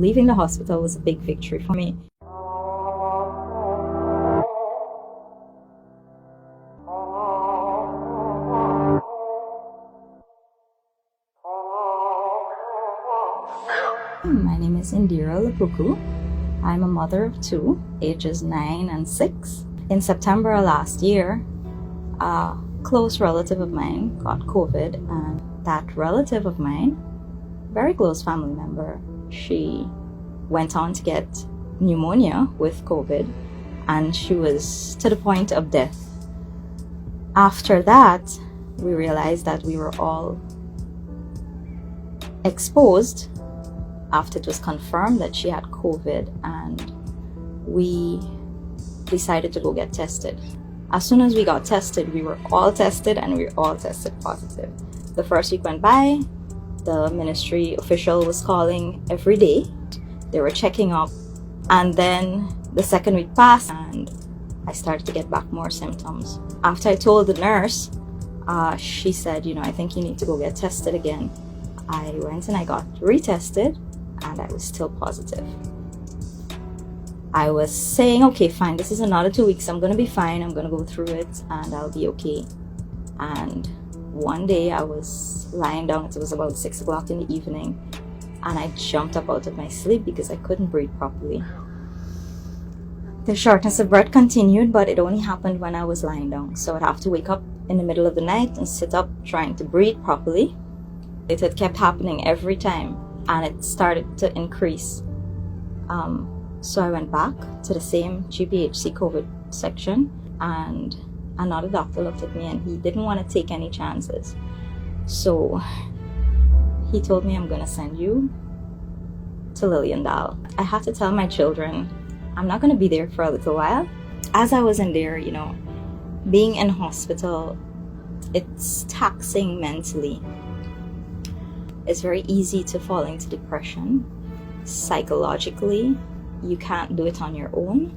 Leaving the hospital was a big victory for me. My name is Indira Lupuku. I'm a mother of two, ages 9 and 6. In September last year, a close relative of mine got COVID, and that relative of mine, very close family member, she went on to get pneumonia with COVID, and she was to the point of death. After that, we realized that we were all exposed after it was confirmed that she had COVID, and we decided to go get tested. As soon as we got tested, we were all tested, and we all tested positive. The first week went by, the ministry official was calling every day. They were checking up, and then the second week passed, and I started to get back more symptoms. After I told the nurse, she said, I think you need to go get tested again. I went and I got retested, and I was still positive. I was saying, okay, fine, this is another 2 weeks. I'm going to be fine. I'm going to go through it and I'll be okay. And one day I was lying down. It was about 6 o'clock in the evening, and I jumped up out of my sleep because I couldn't breathe properly. The shortness of breath continued, but it only happened when I was lying down. So I'd have to wake up in the middle of the night and sit up trying to breathe properly. It had kept happening every time, and it started to increase. So I went back to the same GPHC COVID section, and another doctor looked at me, and he didn't want to take any chances. So he told me, I'm going to send you to Liliendal. I had to tell my children, I'm not going to be there for a little while. As I was in there, being in hospital, it's taxing mentally. It's very easy to fall into depression. Psychologically, you can't do it on your own.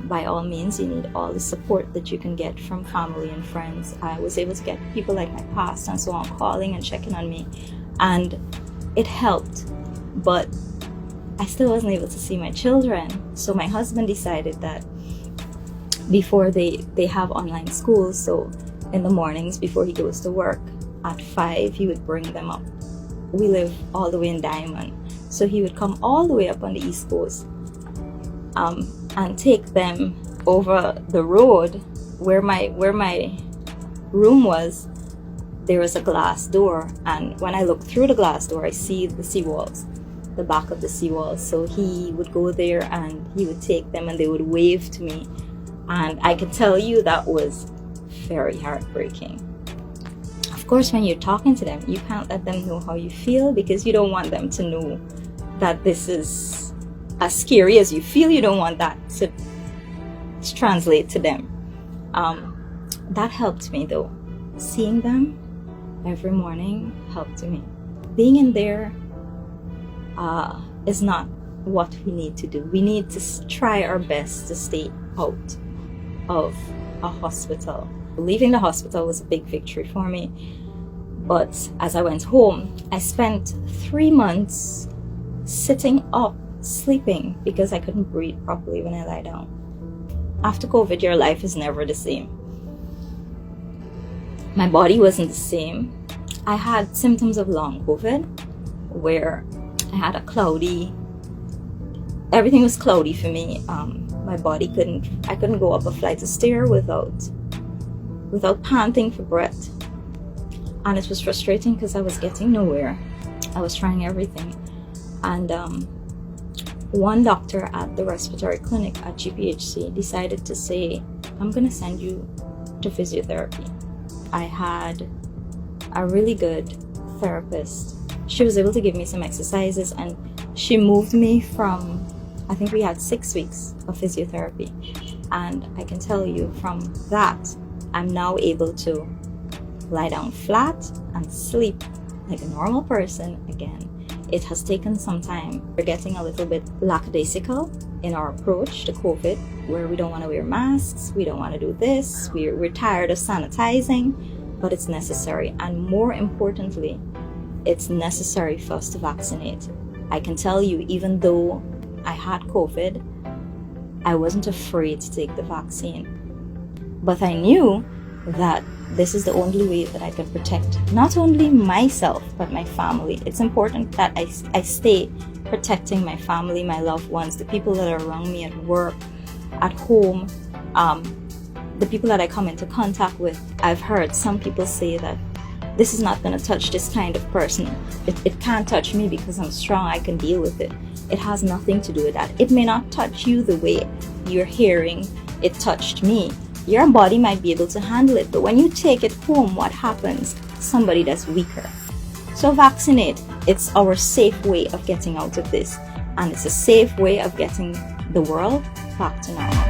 By all means, you need all the support that you can get from family and friends. I was able to get people like my pastor and so on calling and checking on me, and it helped, but I still wasn't able to see my children. So my husband decided that before they have online school, so in the mornings before he goes to work at 5, he would bring them up. We live all the way in Diamond, so he would come all the way up on the East Coast and take them over the road where my room was. There was a glass door, and when I look through the glass door, I see the seawalls, the back of the seawalls. So he would go there and he would take them, and they would wave to me, and I can tell you that was very heartbreaking. Of course, when you're talking to them, you can't let them know how you feel, because you don't want them to know that this is as scary as you feel. You don't want that to translate to them. That helped me though. Seeing them every morning helped me. Being in there is not what we need to do. We need to try our best to stay out of a hospital. Leaving the hospital was a big victory for me. But as I went home, I spent 3 months sitting up, sleeping, because I couldn't breathe properly when I lie down. After COVID, your life is never the same. My body wasn't the same. I had symptoms of long COVID, where I had everything was cloudy for me. My body I couldn't go up a flight of stairs without panting for breath. And it was frustrating because I was getting nowhere. I was trying everything. And one doctor at the respiratory clinic at GPHC decided to say, I'm going to send you to physiotherapy. I had a really good therapist. She was able to give me some exercises, and she moved me from, I think we had 6 weeks of physiotherapy. And I can tell you from that, I'm now able to lie down flat and sleep like a normal person again. It has taken some time. We're getting a little bit lackadaisical in our approach to COVID, where we don't want to wear masks, we don't want to do this, we're tired of sanitizing, but it's necessary. And more importantly, it's necessary for us to vaccinate. I can tell you, even though I had COVID, I wasn't afraid to take the vaccine. But I knew that this is the only way that I can protect not only myself, but my family. It's important that I stay protecting my family, my loved ones, the people that are around me at work, at home, the people that I come into contact with. I've heard some people say that this is not going to touch this kind of person. It can't touch me because I'm strong, I can deal with it. It has nothing to do with that. It may not touch you the way you're hearing it touched me. Your body might be able to handle it, but when you take it home, what happens? Somebody that's weaker. So vaccinate. It's our safe way of getting out of this. And it's a safe way of getting the world back to normal.